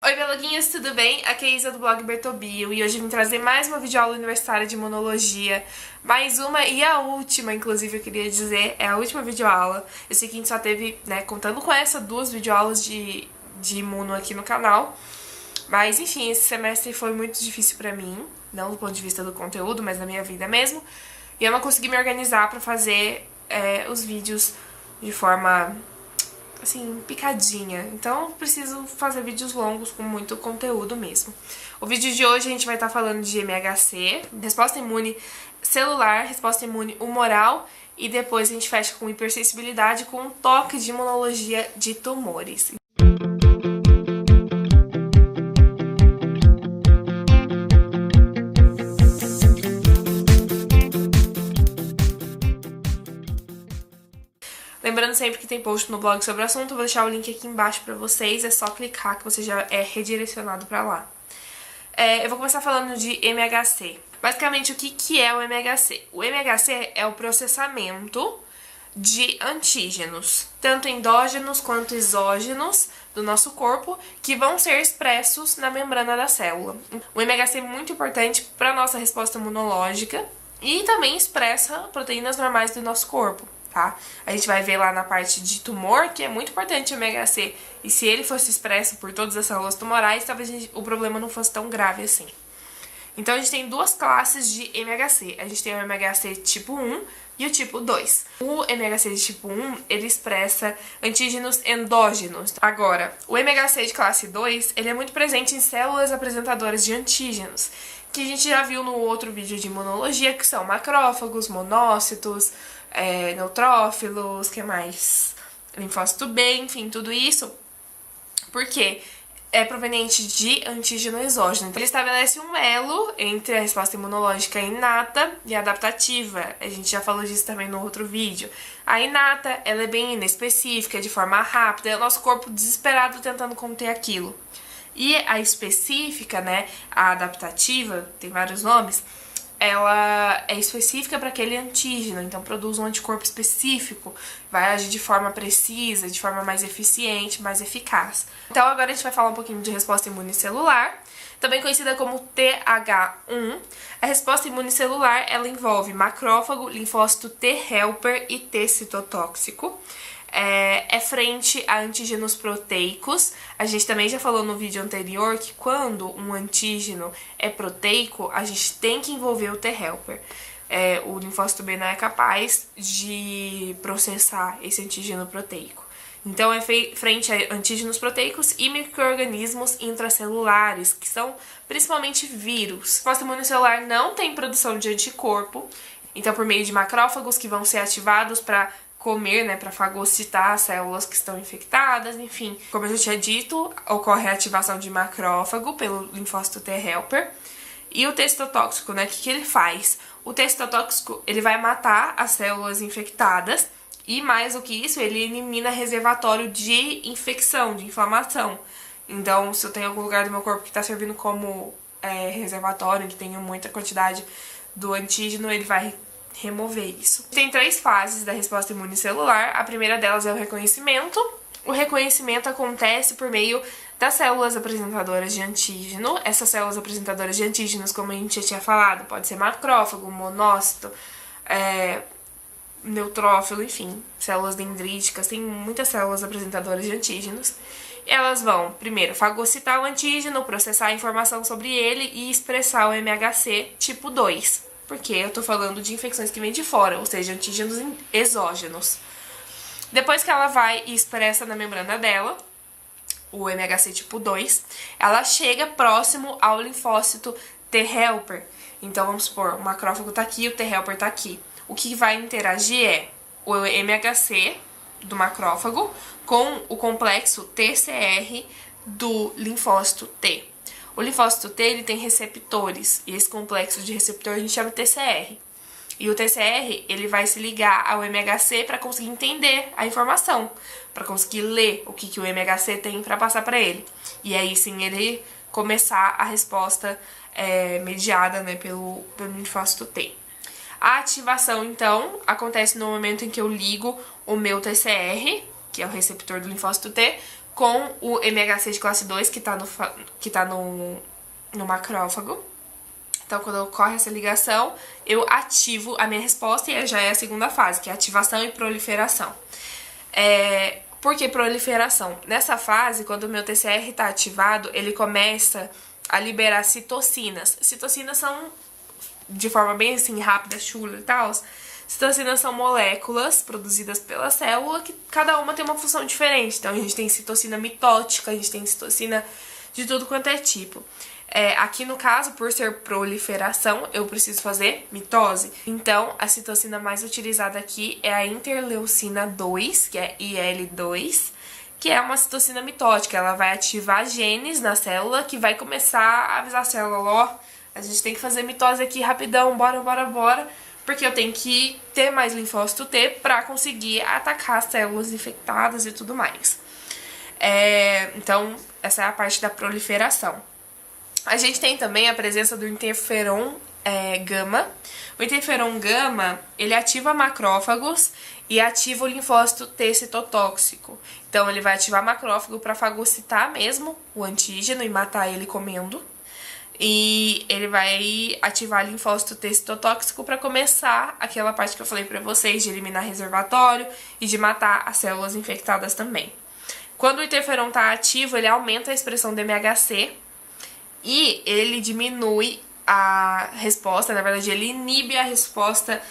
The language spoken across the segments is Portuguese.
Oi, biologuinhas, tudo bem? Aqui é a Isa do blog Bertobio e hoje eu vim trazer mais uma videoaula universitária de imunologia. Mais uma e a última, inclusive, eu queria dizer, é a última videoaula. Eu sei que a gente só teve, contando com essa, 2 videoaulas de imuno aqui no canal. Mas, enfim, esse semestre foi muito difícil pra mim, não do ponto de vista do conteúdo, mas da minha vida mesmo. E eu não consegui me organizar pra fazer os vídeos de forma assim, picadinha. Então, preciso fazer vídeos longos com muito conteúdo mesmo. O vídeo de hoje a gente vai estar falando de MHC, resposta imune celular, resposta imune humoral, e depois a gente fecha com hipersensibilidade com um toque de imunologia de tumores. Lembrando sempre que tem post no blog sobre o assunto, eu vou deixar o link aqui embaixo pra vocês, é só clicar que você já é redirecionado pra lá. Eu vou começar falando de MHC. Basicamente, o que é o MHC? O MHC é o processamento de antígenos, tanto endógenos quanto exógenos do nosso corpo, que vão ser expressos na membrana da célula. O MHC é muito importante para a nossa resposta imunológica e também expressa proteínas normais do nosso corpo. Tá? A gente vai ver lá na parte de tumor que é muito importante o MHC, e se ele fosse expresso por todas as células tumorais, talvez o problema não fosse tão grave assim. Então a gente tem 2 classes de MHC, a gente tem o MHC tipo 1 e o tipo 2. O MHC de tipo 1, ele expressa antígenos endógenos. Agora, o MHC de classe 2, ele é muito presente em células apresentadoras de antígenos, que a gente já viu no outro vídeo de imunologia, que são macrófagos, monócitos, neutrófilos, que mais? Linfócito B, enfim, tudo isso. Porque é proveniente de antígeno exógeno. Então, ele estabelece um elo entre a resposta imunológica inata e adaptativa. A gente já falou disso também no outro vídeo. A inata, ela é bem inespecífica, de forma rápida, é o nosso corpo desesperado tentando conter aquilo. E a específica, a adaptativa, tem vários nomes, ela é específica para aquele antígeno, então produz um anticorpo específico, vai agir de forma precisa, de forma mais eficiente, mais eficaz. Então agora a gente vai falar um pouquinho de resposta imunicelular, também conhecida como TH1. A resposta imunicelular, ela envolve macrófago, linfócito T helper e T citotóxico. É frente a antígenos proteicos. A gente também já falou no vídeo anterior que quando um antígeno é proteico, a gente tem que envolver o T helper. O linfócito B não é capaz de processar esse antígeno proteico. Então é frente a antígenos proteicos e micro-organismos intracelulares, que são principalmente vírus. A resposta imunicelular não tem produção de anticorpo, então por meio de macrófagos que vão ser ativados para comer, para fagocitar as células que estão infectadas, enfim. Como eu já tinha dito, ocorre a ativação de macrófago pelo linfócito T helper. E o T citotóxico, o que ele faz? O T citotóxico, ele vai matar as células infectadas e, mais do que isso, ele elimina reservatório de infecção, de inflamação. Então, se eu tenho algum lugar do meu corpo que está servindo como reservatório, que tem muita quantidade do antígeno, ele vai remover isso. Tem 3 fases da resposta imunicelular. A primeira delas é o reconhecimento. O reconhecimento acontece por meio das células apresentadoras de antígeno. Essas células apresentadoras de antígenos, como a gente já tinha falado, pode ser macrófago, monócito, neutrófilo, enfim, células dendríticas, tem muitas células apresentadoras de antígenos. Elas vão, primeiro, fagocitar o antígeno, processar a informação sobre ele e expressar o MHC tipo 2. Porque eu tô falando de infecções que vêm de fora, ou seja, antígenos exógenos. Depois que ela vai e expressa na membrana dela, o MHC tipo 2, ela chega próximo ao linfócito T helper. Então vamos supor, o macrófago tá aqui, o T helper tá aqui. O que vai interagir é o MHC do macrófago com o complexo TCR do linfócito T. O linfócito T, ele tem receptores, e esse complexo de receptor a gente chama de TCR. E o TCR, ele vai se ligar ao MHC para conseguir entender a informação, para conseguir ler o que o MHC tem para passar para ele. E aí sim ele começar a resposta mediada pelo linfócito T. A ativação, então, acontece no momento em que eu ligo o meu TCR, que é o receptor do linfócito T, com o MHC de classe 2, que tá no macrófago. Então, quando ocorre essa ligação, eu ativo a minha resposta e já é a segunda fase, que é ativação e proliferação. Por que proliferação? Nessa fase, quando o meu TCR está ativado, ele começa a liberar citocinas. Citocinas são, de forma bem assim, rápida, chula e tal, citocinas são moléculas produzidas pela célula que cada uma tem uma função diferente. Então, a gente tem citocina mitótica, a gente tem citocina de tudo quanto é tipo. Aqui no caso, por ser proliferação, eu preciso fazer mitose. Então, a citocina mais utilizada aqui é a interleucina 2, que é IL-2, que é uma citocina mitótica. Ela vai ativar genes na célula que vai começar a avisar a célula, ó, a gente tem que fazer mitose aqui rapidão, bora, porque eu tenho que ter mais linfócito T para conseguir atacar as células infectadas e tudo mais. Então, essa é a parte da proliferação. A gente tem também a presença do interferon gama. O interferon gama, ele ativa macrófagos e ativa o linfócito T citotóxico. Então, ele vai ativar macrófago para fagocitar mesmo o antígeno e matar ele comendo. E ele vai ativar linfócito T citotóxico para começar aquela parte que eu falei para vocês, de eliminar reservatório e de matar as células infectadas também. Quando o interferon está ativo, ele aumenta a expressão do MHC, e ele diminui a resposta, na verdade, ele inibe a resposta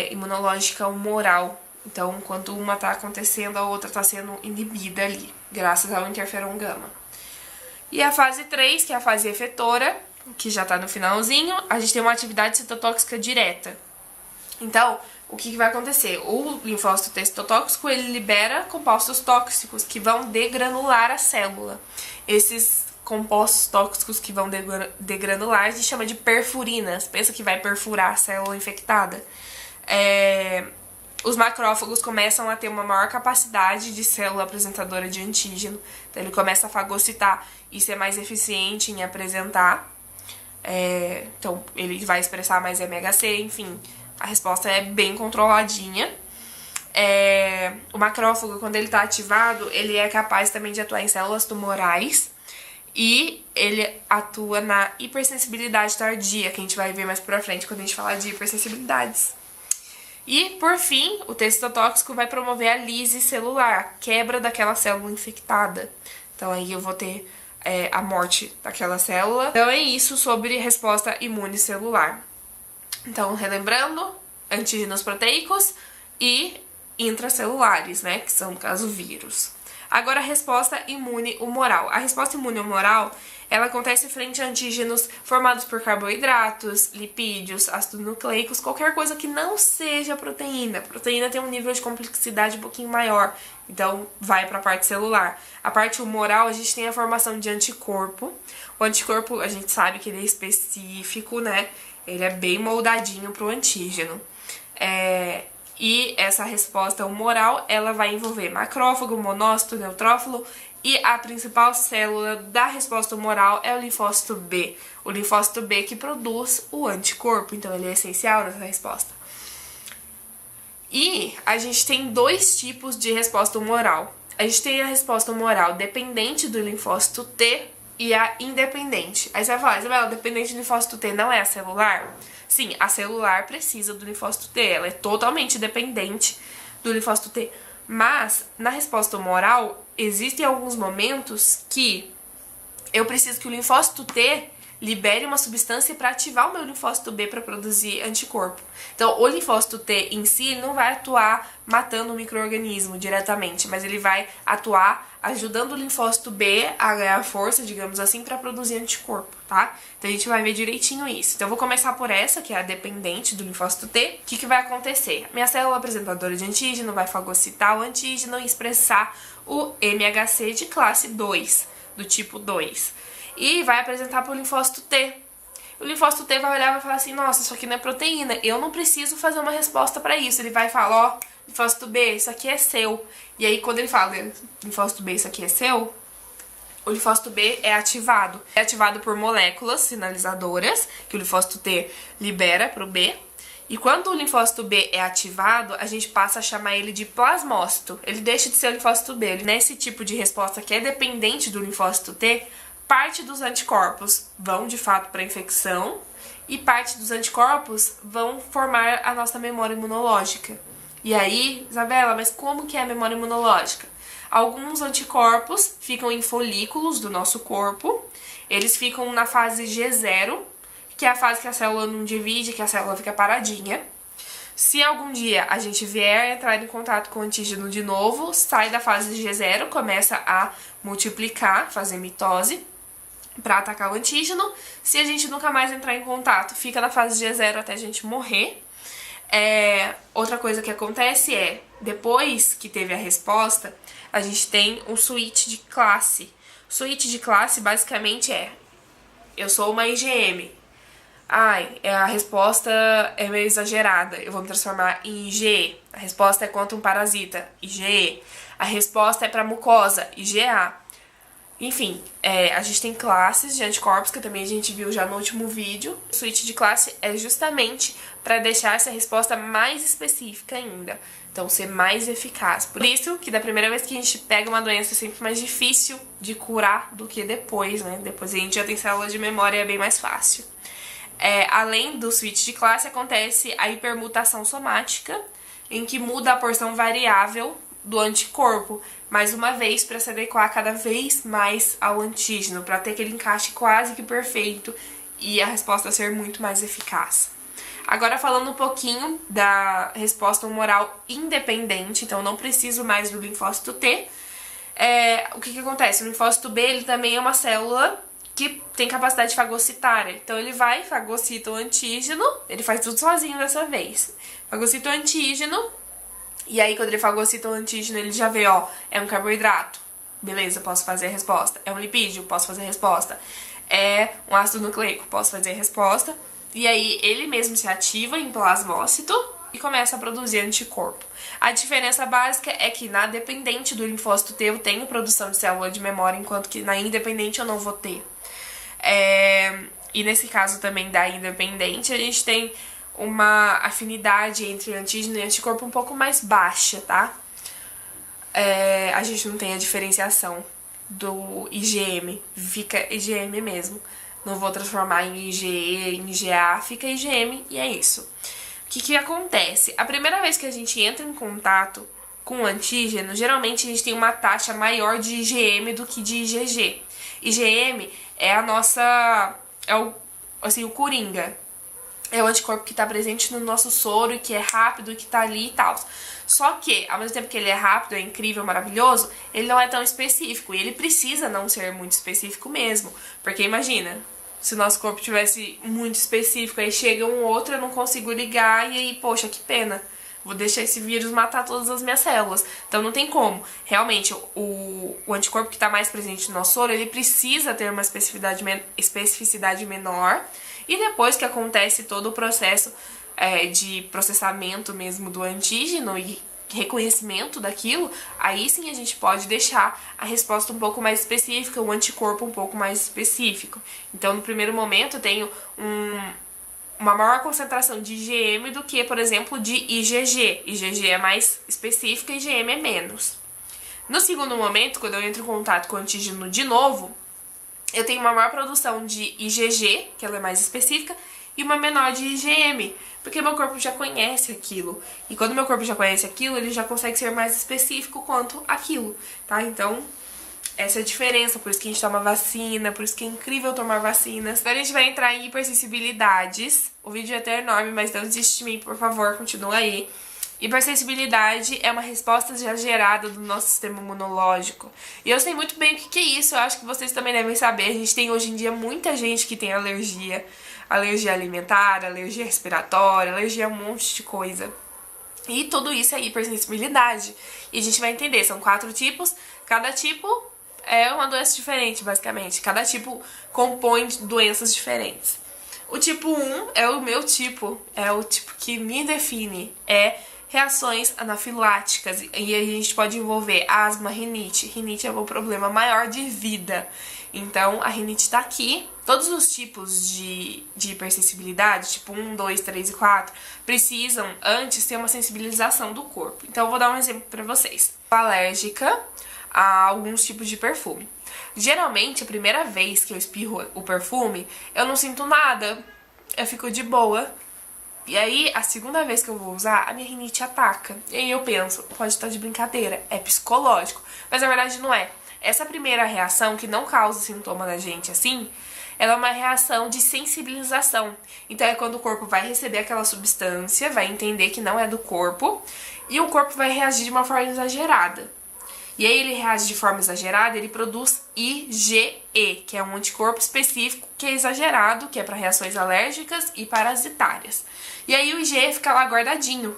imunológica humoral. Então, quando uma está acontecendo, a outra está sendo inibida ali, graças ao interferon gama. E a fase 3, que é a fase efetora, que já está no finalzinho, a gente tem uma atividade citotóxica direta. Então, o que vai acontecer? O linfócito T citotóxico, ele libera compostos tóxicos que vão degranular a célula. Esses compostos tóxicos que vão degranular, a gente chama de perfurinas. Pensa que vai perfurar a célula infectada. Os macrófagos começam a ter uma maior capacidade de célula apresentadora de antígeno. Então, ele começa a fagocitar e ser mais eficiente em apresentar. Então, ele vai expressar mais MHC, enfim. A resposta é bem controladinha. O macrófago, quando ele está ativado, ele é capaz também de atuar em células tumorais. E ele atua na hipersensibilidade tardia, que a gente vai ver mais pra frente quando a gente falar de hipersensibilidades. E, por fim, o T citotóxico vai promover a lise celular, a quebra daquela célula infectada. Então, aí eu vou ter a morte daquela célula. Então, é isso sobre resposta imune-celular. Então, relembrando, antígenos proteicos e intracelulares, né, que são, no caso, vírus. Agora, a resposta imune humoral. A resposta imune humoral, ela acontece frente a antígenos formados por carboidratos, lipídios, ácidos nucleicos, qualquer coisa que não seja proteína. A proteína tem um nível de complexidade um pouquinho maior, então vai para a parte celular. A parte humoral, a gente tem a formação de anticorpo. O anticorpo, a gente sabe que ele é específico, né? Ele é bem moldadinho para o antígeno. E essa resposta humoral, ela vai envolver macrófago, monócito, neutrófilo, e a principal célula da resposta humoral é o linfócito B. O linfócito B que produz o anticorpo, então ele é essencial nessa resposta. E a gente tem dois tipos de resposta humoral. A gente tem a resposta humoral dependente do linfócito T e a independente. Aí você vai falar, Isabela, dependente do linfócito T não é a celular? Sim, a celular precisa do linfócito T, ela é totalmente dependente do linfócito T. Mas, na resposta humoral, existem alguns momentos que eu preciso que o linfócito T libere uma substância para ativar o meu linfócito B para produzir anticorpo. Então, o linfócito T em si não vai atuar matando o micro-organismo diretamente, mas ele vai atuar ajudando o linfócito B a ganhar força, digamos assim, para produzir anticorpo, tá? Então, a gente vai ver direitinho isso. Então, eu vou começar por essa, que é a dependente do linfócito T. O que vai acontecer? Minha célula apresentadora de antígeno vai fagocitar o antígeno e expressar o MHC de classe 2, do tipo 2. E vai apresentar para o linfócito T. O linfócito T vai olhar e vai falar assim, nossa, isso aqui não é proteína, eu não preciso fazer uma resposta para isso. Ele vai falar, ó, linfócito B, isso aqui é seu. E aí, quando ele fala, linfócito B, isso aqui é seu, o linfócito B é ativado. É ativado por moléculas sinalizadoras, que o linfócito T libera para o B. E quando o linfócito B é ativado, a gente passa a chamar ele de plasmócito. Ele deixa de ser o linfócito B. Nesse tipo de resposta que é dependente do linfócito T, parte dos anticorpos vão de fato para a infecção e parte dos anticorpos vão formar a nossa memória imunológica. E aí, Isabela, mas como que é a memória imunológica? Alguns anticorpos ficam em folículos do nosso corpo, eles ficam na fase G0, que é a fase que a célula não divide, que a célula fica paradinha. Se algum dia a gente vier entrar em contato com o antígeno de novo, sai da fase G0, começa a multiplicar, fazer mitose para atacar o antígeno. Se a gente nunca mais entrar em contato, fica na fase G0 até a gente morrer. Outra coisa que acontece é, depois que teve a resposta, a gente tem um switch de classe. O switch de classe basicamente eu sou uma IgM. A resposta é meio exagerada, eu vou me transformar em IgE. A resposta é contra um parasita, IgE. A resposta é para mucosa, IgA. Enfim, a gente tem classes de anticorpos, que também a gente viu já no último vídeo. O switch de classe é justamente para deixar essa resposta mais específica ainda. Então, ser mais eficaz. Por isso que da primeira vez que a gente pega uma doença é sempre mais difícil de curar do que depois, né? Depois a gente já tem células de memória, é bem mais fácil. Além do switch de classe, acontece a hipermutação somática, em que muda a porção variável do anticorpo, mais uma vez, para se adequar cada vez mais ao antígeno, para ter aquele encaixe quase que perfeito e a resposta ser muito mais eficaz. Agora falando um pouquinho da resposta humoral independente, então não preciso mais do linfócito T. O que acontece? O linfócito B, ele também é uma célula que tem capacidade fagocitária. Então ele vai, fagocita o antígeno, ele faz tudo sozinho dessa vez. Fagocita o antígeno, e aí quando ele fagocita o antígeno, ele já vê, é um carboidrato. Beleza, posso fazer a resposta. É um lipídio, posso fazer a resposta. É um ácido nucleico, posso fazer a resposta. E aí ele mesmo se ativa em plasmócito e começa a produzir anticorpo. A diferença básica é que na dependente do linfócito T eu tenho produção de célula de memória, enquanto que na independente eu não vou ter. E nesse caso também da independente, a gente tem uma afinidade entre antígeno e anticorpo um pouco mais baixa, tá? A gente não tem a diferenciação do IgM, fica IgM mesmo. Não vou transformar em IgE, em IgA, fica IgM e é isso. O que acontece? A primeira vez que a gente entra em contato com o antígeno, geralmente a gente tem uma taxa maior de IgM do que de IgG. IgM é a nossa... o coringa. É o anticorpo que está presente no nosso soro e que é rápido e que está ali e tal. Só que, ao mesmo tempo que ele é rápido, é incrível, maravilhoso, ele não é tão específico. E ele precisa não ser muito específico mesmo. Porque imagina, se o nosso corpo tivesse muito específico, aí chega um outro, eu não consigo ligar e aí, poxa, que pena. Vou deixar esse vírus matar todas as minhas células. Então não tem como. Realmente, o anticorpo que está mais presente no nosso soro, ele precisa ter uma especificidade menor. E depois que acontece todo o processo de processamento mesmo do antígeno e reconhecimento daquilo, aí sim a gente pode deixar a resposta um pouco mais específica, o anticorpo um pouco mais específico. Então, no primeiro momento, eu tenho uma maior concentração de IgM do que, por exemplo, de IgG. IgG é mais específica e IgM é menos. No segundo momento, quando eu entro em contato com o antígeno de novo, eu tenho uma maior produção de IgG, que ela é mais específica, e uma menor de IgM, porque meu corpo já conhece aquilo. E quando meu corpo já conhece aquilo, ele já consegue ser mais específico quanto aquilo, tá? Então, essa é a diferença, por isso que a gente toma vacina, por isso que é incrível tomar vacinas. Agora a gente vai entrar em hipersensibilidades. O vídeo é até enorme, mas não desiste de mim, por favor, continua aí. Hipersensibilidade é uma resposta já gerada do nosso sistema imunológico. E eu sei muito bem o que é isso, eu acho que vocês também devem saber. A gente tem hoje em dia muita gente que tem alergia. Alergia alimentar, alergia respiratória, alergia a um monte de coisa. E tudo isso é hipersensibilidade. E a gente vai entender, são 4 tipos. Cada tipo é uma doença diferente, basicamente. Cada tipo compõe doenças diferentes. O tipo 1 é o meu tipo, é o tipo que me define. Reações anafiláticas, e a gente pode envolver asma, rinite. Rinite é o problema maior de vida. Então, a rinite tá aqui. Todos os tipos de hipersensibilidade, tipo 1, 2, 3 e 4, precisam antes ter uma sensibilização do corpo. Então eu vou dar um exemplo pra vocês. Eu sou alérgica a alguns tipos de perfume. Geralmente, a primeira vez que eu espirro o perfume, eu não sinto nada, eu fico de boa. E aí, a segunda vez que eu vou usar, a minha rinite ataca. E aí eu penso, pode estar de brincadeira, é psicológico. Mas na verdade não é. Essa primeira reação, que não causa sintoma na gente assim, ela é uma reação de sensibilização. Então é quando o corpo vai receber aquela substância, vai entender que não é do corpo, e o corpo vai reagir de uma forma exagerada. E aí ele reage de forma exagerada, ele produz IgE, que é um anticorpo específico que é exagerado, que é para reações alérgicas e parasitárias. E aí o IgE fica lá guardadinho.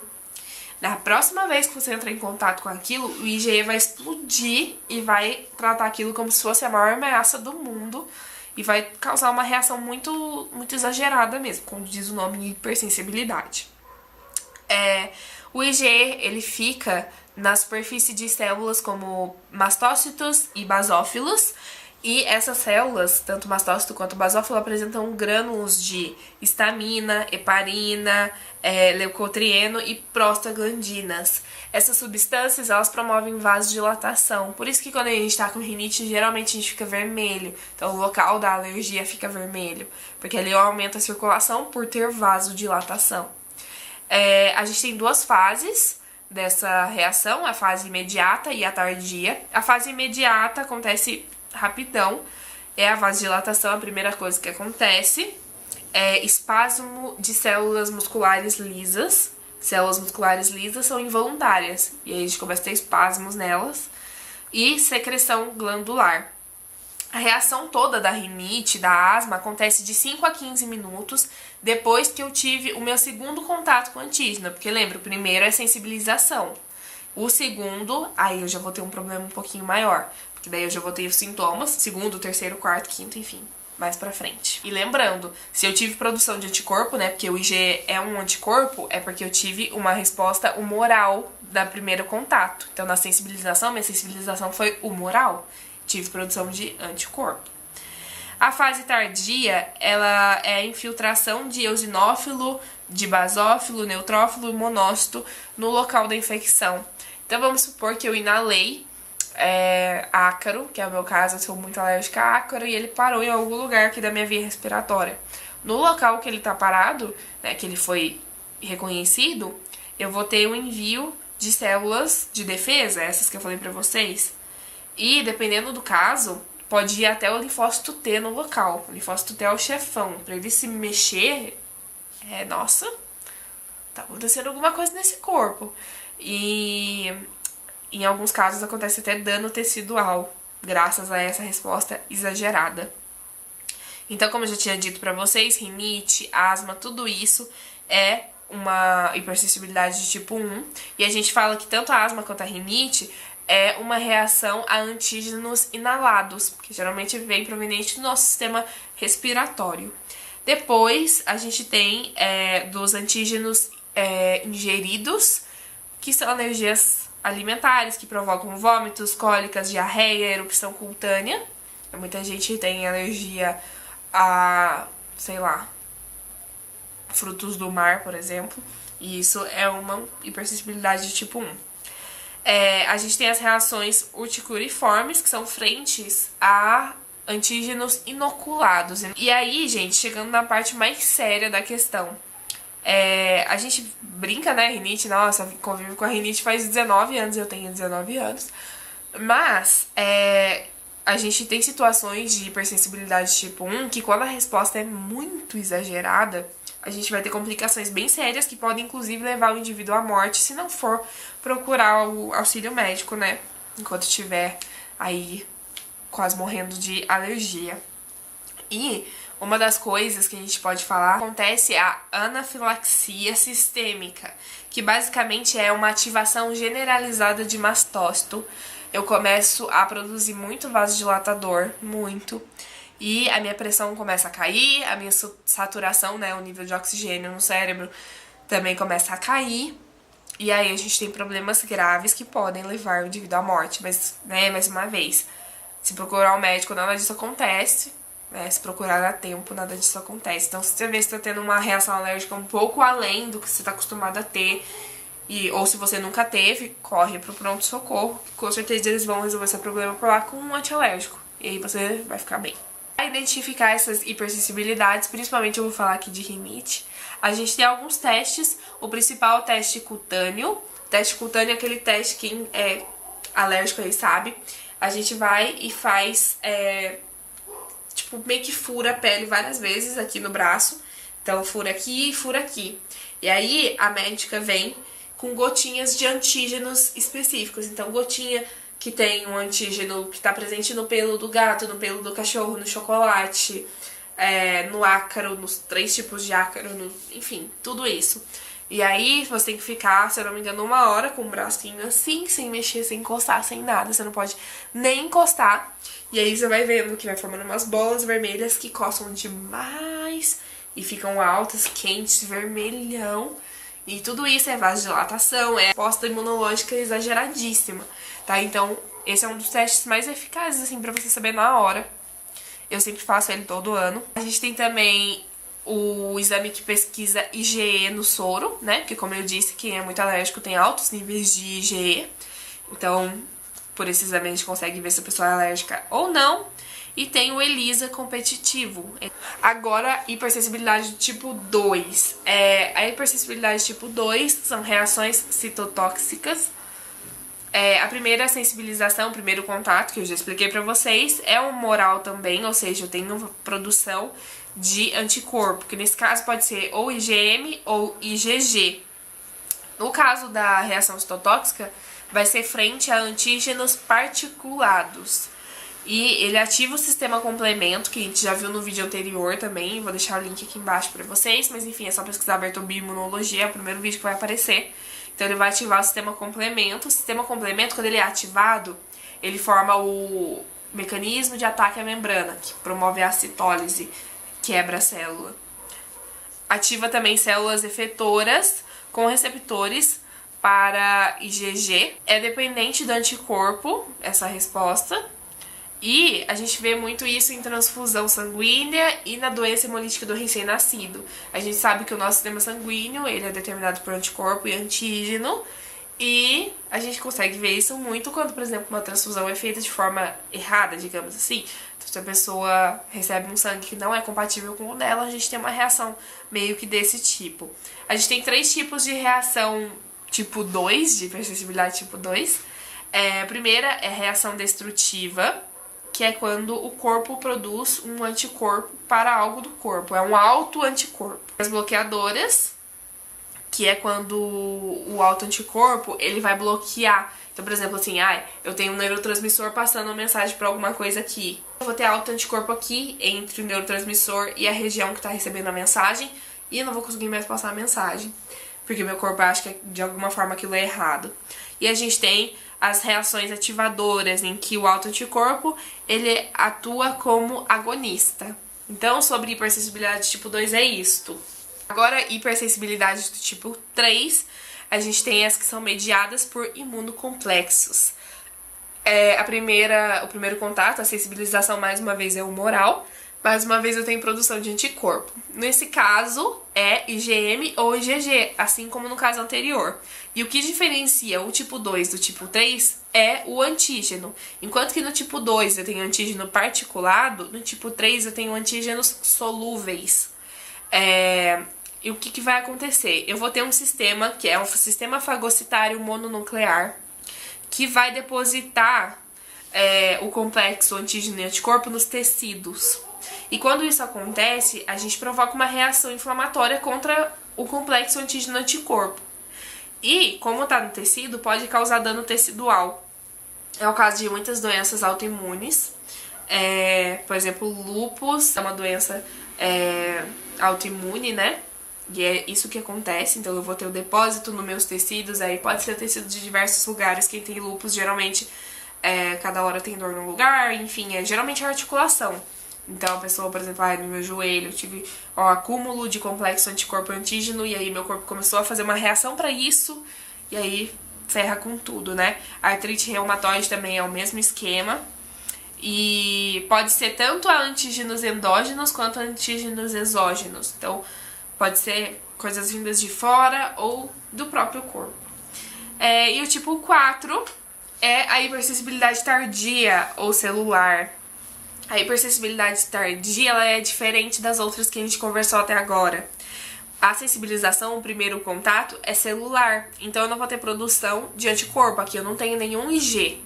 Na próxima vez que você entrar em contato com aquilo, o IgE vai explodir e vai tratar aquilo como se fosse a maior ameaça do mundo e vai causar uma reação muito exagerada mesmo, como diz o nome, hipersensibilidade. O IgE, ele fica na superfície de células como mastócitos e basófilos, e essas células, tanto mastócito quanto basófilo, apresentam grânulos de histamina, heparina, leucotrieno e prostaglandinas. Essas substâncias, elas promovem vasodilatação. Por isso que quando a gente tá com rinite, geralmente a gente fica vermelho. Então o local da alergia fica vermelho, porque ali aumenta a circulação por ter vasodilatação. A gente tem duas fases dessa reação, a fase imediata e a tardia. A fase imediata acontece rapidão, é a vasodilatação, a primeira coisa que acontece. Espasmo de células musculares lisas. Células musculares lisas são involuntárias, e aí a gente começa a ter espasmos nelas. E secreção glandular. A reação toda da rinite, da asma, acontece de 5 a 15 minutos depois que eu tive o meu segundo contato com o antígeno. Porque lembra, o primeiro é sensibilização. O segundo, aí eu já vou ter um problema um pouquinho maior. Porque daí eu já vou ter os sintomas, segundo, terceiro, quarto, quinto, enfim, mais pra frente. E lembrando, se eu tive produção de anticorpo, né, porque o IgE é um anticorpo, é porque eu tive uma resposta humoral da primeiro contato. Então na sensibilização, minha sensibilização foi humoral. Tive produção de anticorpo. A fase tardia, ela é a infiltração de eosinófilo, de basófilo, neutrófilo e monócito no local da infecção. Então vamos supor que eu inalei ácaro, que é o meu caso, eu sou muito alérgica a ácaro, e ele parou em algum lugar aqui da minha via respiratória. No local que ele tá parado, né, que ele foi reconhecido, eu vou ter um envio de células de defesa, essas que eu falei pra vocês. E, dependendo do caso, pode ir até o linfócito T no local. O linfócito T é o chefão. Pra ele se mexer, nossa, tá acontecendo alguma coisa nesse corpo. E em alguns casos acontece até dano tecidual, graças a essa resposta exagerada. Então, como eu já tinha dito pra vocês, rinite, asma, tudo isso é uma hipersensibilidade de tipo 1. E a gente fala que tanto a asma quanto a rinite é uma reação a antígenos inalados, que geralmente vem proveniente do nosso sistema respiratório. Depois, a gente tem dos antígenos ingeridos, que são alergias alimentares, que provocam vômitos, cólicas, diarreia, erupção cutânea. Muita gente tem alergia a, sei lá, frutos do mar, por exemplo, e isso é uma hipersensibilidade de tipo 1. A gente tem as reações urticuriformes, que são frentes a antígenos inoculados. E aí, gente, chegando na parte mais séria da questão. A gente brinca, né, rinite, nossa, convivo com a rinite faz 19 anos, eu tenho 19 anos. Mas, a gente tem situações de hipersensibilidade tipo 1 que quando a resposta é muito exagerada, a gente vai ter complicações bem sérias que podem, inclusive, levar o indivíduo à morte se não for procurar o auxílio médico, né? Enquanto estiver aí quase morrendo de alergia. E uma das coisas que a gente pode falar acontece a anafilaxia sistêmica, que basicamente é uma ativação generalizada de mastócito. Eu começo a produzir muito vasodilatador, muito. E a minha pressão começa a cair, a minha saturação, né, o nível de oxigênio no cérebro também começa a cair. E aí a gente tem problemas graves que podem levar o indivíduo à morte. Mas, né, mais uma vez, se procurar um médico, nada disso acontece. né? Se procurar a tempo, nada disso acontece. Então, se você vê que você tá tendo uma reação alérgica um pouco além do que você tá acostumado a ter, ou se você nunca teve, corre pro pronto-socorro. Com certeza eles vão resolver seu problema por lá com um antialérgico. E aí você vai ficar bem. Para identificar essas hipersensibilidades, principalmente eu vou falar aqui de rinite, a gente tem alguns testes. O principal é o teste cutâneo. O teste cutâneo é aquele teste que quem é alérgico aí sabe. A gente vai e faz, tipo, meio que fura a pele várias vezes aqui no braço. Então, fura aqui e fura aqui. E aí, a médica vem com gotinhas de antígenos específicos. Então, gotinha que tem um antígeno que está presente no pelo do gato, no pelo do cachorro, no chocolate, no ácaro, nos 3 tipos de ácaro, enfim, tudo isso. E aí você tem que ficar, se eu não me engano, 1 hora com o bracinho assim, sem mexer, sem encostar, sem nada. Você não pode nem encostar. E aí você vai vendo que vai formando umas bolas vermelhas que coçam demais e ficam altas, quentes, vermelhão. E tudo isso é vasodilatação, é resposta imunológica exageradíssima, tá? Então, esse é um dos testes mais eficazes, assim, pra você saber na hora. Eu sempre faço ele todo ano. A gente tem também o exame que pesquisa IgE no soro, né? Porque, como eu disse, quem é muito alérgico tem altos níveis de IgE. Então, por esse exame a gente consegue ver se a pessoa é alérgica ou não. E tem o ELISA competitivo. Agora, hipersensibilidade tipo 2. A hipersensibilidade tipo 2 são reações citotóxicas. A primeira sensibilização, o primeiro contato, que eu já expliquei pra vocês, é humoral também, ou seja, eu tenho produção de anticorpo, que nesse caso pode ser ou IgM ou IgG. No caso da reação citotóxica, vai ser frente a antígenos particulados. E ele ativa o sistema complemento, que a gente já viu no vídeo anterior também. Vou deixar o link aqui embaixo pra vocês. Mas enfim, é só pesquisar Bioimunologia, é o primeiro vídeo que vai aparecer. Então ele vai ativar o sistema complemento. O sistema complemento, quando ele é ativado, ele forma o mecanismo de ataque à membrana, que promove a citólise, quebra a célula. Ativa também células efetoras com receptores para IgG. É dependente do anticorpo, essa resposta. E a gente vê muito isso em transfusão sanguínea e na doença hemolítica do recém-nascido. A gente sabe que o nosso sistema sanguíneo, ele é determinado por anticorpo e antígeno. E a gente consegue ver isso muito quando, por exemplo, uma transfusão é feita de forma errada, digamos assim. Então, se a pessoa recebe um sangue que não é compatível com o dela, a gente tem uma reação meio que desse tipo. A gente tem 3 tipos de reação tipo 2, de hipersensibilidade tipo 2. A primeira é a reação destrutiva, que é quando o corpo produz um anticorpo para algo do corpo. É um autoanticorpo. As bloqueadoras, que é quando o autoanticorpo, ele vai bloquear. Então, por exemplo, assim, eu tenho um neurotransmissor passando uma mensagem para alguma coisa aqui. Eu vou ter autoanticorpo aqui entre o neurotransmissor e a região que está recebendo a mensagem e eu não vou conseguir mais passar a mensagem, porque meu corpo acha que de alguma forma aquilo é errado. E a gente tem as reações ativadoras, em que o autoanticorpo, ele atua como agonista. Então, sobre hipersensibilidade tipo 2 é isto. Agora, hipersensibilidade do tipo 3, a gente tem as que são mediadas por imunocomplexos. O primeiro contato, a sensibilização, mais uma vez, é humoral. Mais uma vez eu tenho produção de anticorpo. Nesse caso, é IgM ou IgG, assim como no caso anterior. E o que diferencia o tipo 2 do tipo 3 é o antígeno. Enquanto que no tipo 2 eu tenho antígeno particulado, no tipo 3 eu tenho antígenos solúveis. E o que vai acontecer? Eu vou ter um sistema, que é um sistema fagocitário mononuclear, que vai depositar o complexo antígeno e anticorpo nos tecidos. E quando isso acontece, a gente provoca uma reação inflamatória contra o complexo antígeno-anticorpo. E, como está no tecido, pode causar dano tecidual. É o caso de muitas doenças autoimunes. Por exemplo, lúpus é uma doença autoimune, né? E é isso que acontece. Então eu vou ter o depósito nos meus tecidos. Aí pode ser tecido de diversos lugares. Quem tem lúpus, geralmente, cada hora tem dor no lugar. Enfim, geralmente é articulação. Então a pessoa, por exemplo, no meu joelho eu tive acúmulo de complexo anticorpo antígeno, e aí meu corpo começou a fazer uma reação pra isso, e aí ferra com tudo, né? A artrite reumatoide também é o mesmo esquema. E pode ser tanto a antígenos endógenos quanto a antígenos exógenos. Então, pode ser coisas vindas de fora ou do próprio corpo. E o tipo 4 é a hipersensibilidade tardia ou celular. A hipersensibilidade tardia ela é diferente das outras que a gente conversou até agora. A sensibilização, o primeiro contato, é celular. Então eu não vou ter produção de anticorpo. Aqui eu não tenho nenhum IG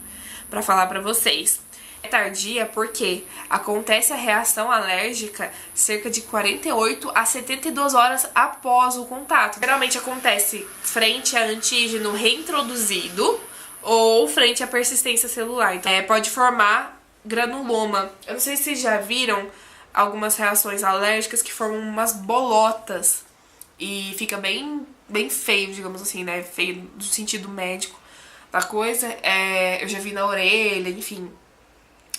pra falar pra vocês. É tardia porque acontece a reação alérgica cerca de 48 a 72 horas após o contato. Geralmente acontece frente a antígeno reintroduzido ou frente à persistência celular. Então, pode formar granuloma. Eu não sei se vocês já viram algumas reações alérgicas que formam umas bolotas e fica bem feio, digamos assim, né? Feio no sentido médico da coisa. Eu já vi na orelha, enfim.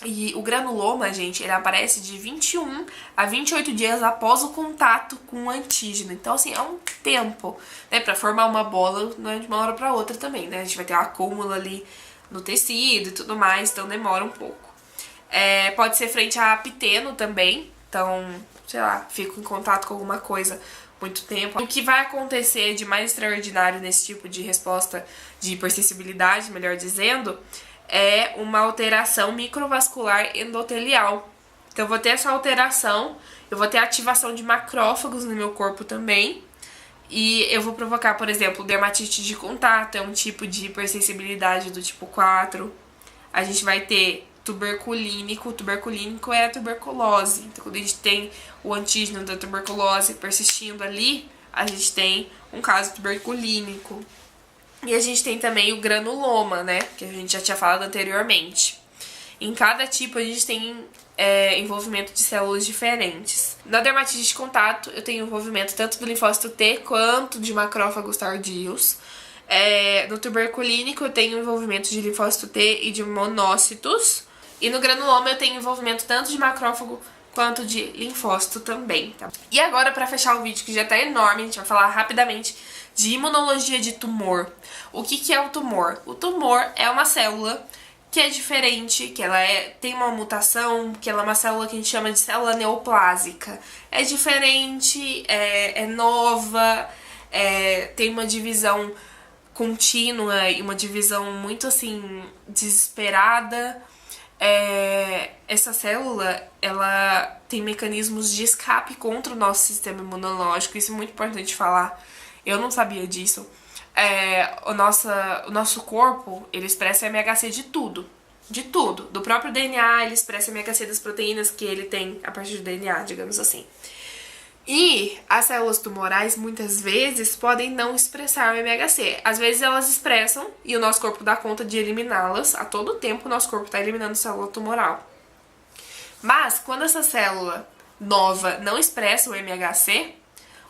E o granuloma, gente, ele aparece de 21 a 28 dias após o contato com o antígeno. Então, assim, é um tempo, né? Pra formar uma bola não é de uma hora pra outra também, né? A gente vai ter um acúmulo ali no tecido e tudo mais, então demora um pouco. Pode ser frente a piteno também, então, sei lá, fico em contato com alguma coisa muito tempo. O que vai acontecer de mais extraordinário nesse tipo de resposta de hipersensibilidade, melhor dizendo, é uma alteração microvascular endotelial. Então eu vou ter essa alteração, eu vou ter ativação de macrófagos no meu corpo também, e eu vou provocar, por exemplo, dermatite de contato, é um tipo de hipersensibilidade do tipo 4. A gente vai ter tuberculínico é a tuberculose. Então quando a gente tem o antígeno da tuberculose persistindo ali, a gente tem um caso tuberculínico. E a gente tem também o granuloma, né? Que a gente já tinha falado anteriormente. Em cada tipo a gente tem envolvimento de células diferentes. Na dermatite de contato eu tenho envolvimento tanto do linfócito T quanto de macrófagos tardios. No tuberculínico eu tenho envolvimento de linfócito T e de monócitos. E no granuloma eu tenho envolvimento tanto de macrófago quanto de linfócito também, tá? E agora, pra fechar o vídeo, que já tá enorme, a gente vai falar rapidamente de imunologia de tumor. O que é o tumor? O tumor é uma célula que é diferente, que ela tem uma mutação, que ela é uma célula que a gente chama de célula neoplásica. É diferente, é nova, tem uma divisão contínua e uma divisão muito, assim, desesperada. Essa célula, ela tem mecanismos de escape contra o nosso sistema imunológico. Isso é muito importante falar. Eu não sabia disso. O nosso corpo, ele expressa MHC de tudo. De tudo. Do próprio DNA, ele expressa MHC das proteínas que ele tem a partir do DNA, digamos assim. E as células tumorais, muitas vezes, podem não expressar o MHC. Às vezes elas expressam e o nosso corpo dá conta de eliminá-las. A todo tempo o nosso corpo está eliminando célula tumoral. Mas, quando essa célula nova não expressa o MHC,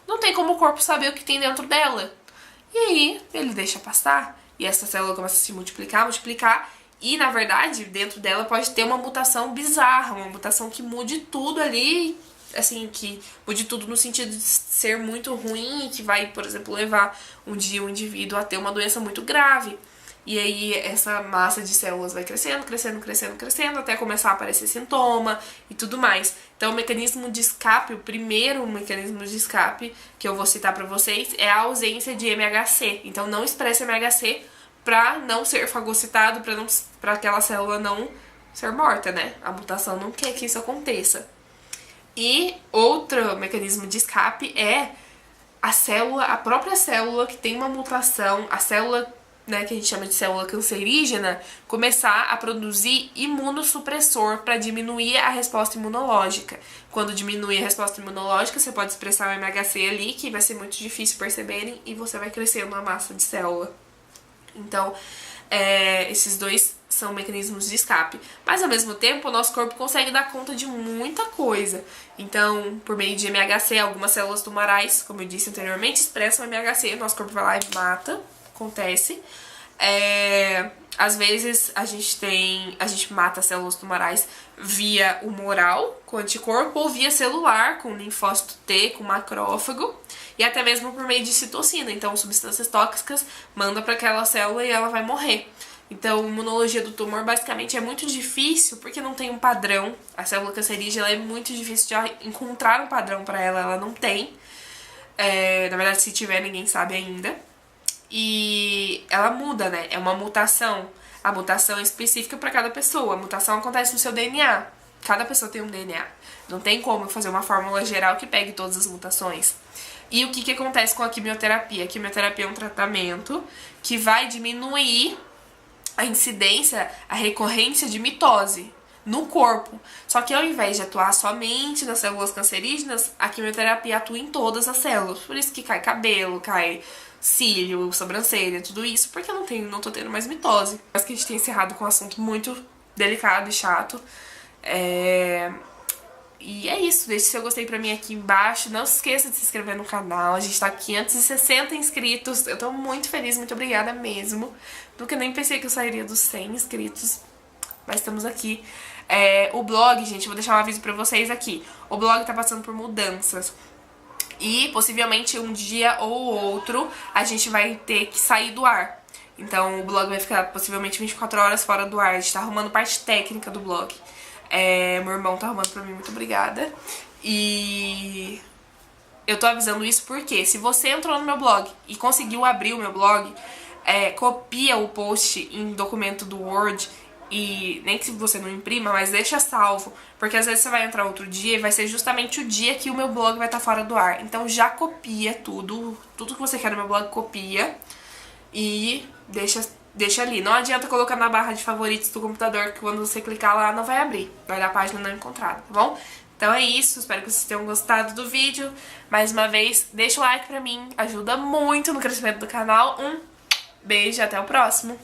não tem como o corpo saber o que tem dentro dela. E aí, ele deixa passar. E essa célula começa a se multiplicar. E, na verdade, dentro dela pode ter uma mutação bizarra. Uma mutação que mude tudo ali, assim, que mude tudo no sentido de ser muito ruim e que vai, por exemplo, levar um dia o indivíduo a ter uma doença muito grave. E aí essa massa de células vai crescendo, até começar a aparecer sintoma e tudo mais. Então o mecanismo de escape, o primeiro mecanismo de escape que eu vou citar pra vocês é a ausência de MHC. Então não expressa MHC pra não ser fagocitado, pra aquela célula não ser morta, né? A mutação não quer que isso aconteça. E outro mecanismo de escape é a própria célula que tem uma mutação, a célula, né, que a gente chama de célula cancerígena, começar a produzir imunossupressor para diminuir a resposta imunológica. Quando diminui a resposta imunológica, você pode expressar o MHC ali, que vai ser muito difícil perceberem, e você vai crescendo a massa de célula. Então, esses dois são mecanismos de escape. Mas, ao mesmo tempo, o nosso corpo consegue dar conta de muita coisa. Então, por meio de MHC, algumas células tumorais, como eu disse anteriormente, expressam MHC, o nosso corpo vai lá e mata. Acontece. Às vezes a gente mata células tumorais via humoral, com anticorpo, ou via celular, com linfócito T, com macrófago, e até mesmo por meio de citocina. Então, substâncias tóxicas manda para aquela célula e ela vai morrer. Então, a imunologia do tumor basicamente é muito difícil porque não tem um padrão. A célula cancerígena é muito difícil de encontrar um padrão para ela não tem. Na verdade, se tiver, ninguém sabe ainda. E ela muda, né? É uma mutação. A mutação é específica para cada pessoa. A mutação acontece no seu DNA. Cada pessoa tem um DNA. Não tem como fazer uma fórmula geral que pegue todas as mutações. E o que acontece com a quimioterapia? A quimioterapia é um tratamento que vai diminuir a incidência, a recorrência de mitose no corpo. Só que ao invés de atuar somente nas células cancerígenas, a quimioterapia atua em todas as células. Por isso que cai cabelo, cai cílio, sobrancelha, tudo isso, porque eu não tô tendo mais mitose. Mas que a gente tem encerrado com um assunto muito delicado e chato. E é isso, deixe seu gostei pra mim aqui embaixo. Não se esqueça de se inscrever no canal. A gente tá com 560 inscritos. Eu tô muito feliz, muito obrigada mesmo. Nunca nem pensei que eu sairia dos 100 inscritos. Mas estamos aqui. O blog, gente, eu vou deixar um aviso pra vocês aqui. O blog tá passando por mudanças. E possivelmente um dia ou outro a gente vai ter que sair do ar. Então o blog vai ficar possivelmente 24 horas fora do ar. A gente tá arrumando parte técnica do blog. Meu irmão tá arrumando pra mim, muito obrigada. E eu tô avisando isso porque se você entrou no meu blog e conseguiu abrir o meu blog, copia o post em documento do Word. E nem que você não imprima, mas deixa salvo. Porque às vezes você vai entrar outro dia e vai ser justamente o dia que o meu blog vai estar fora do ar. Então já copia tudo que você quer no meu blog, copia. E deixa ali. Não adianta colocar na barra de favoritos do computador, que quando você clicar lá não vai abrir. Vai dar a página não encontrada, tá bom? Então é isso, espero que vocês tenham gostado do vídeo. Mais uma vez, deixa o like pra mim, ajuda muito no crescimento do canal. Um beijo e até o próximo.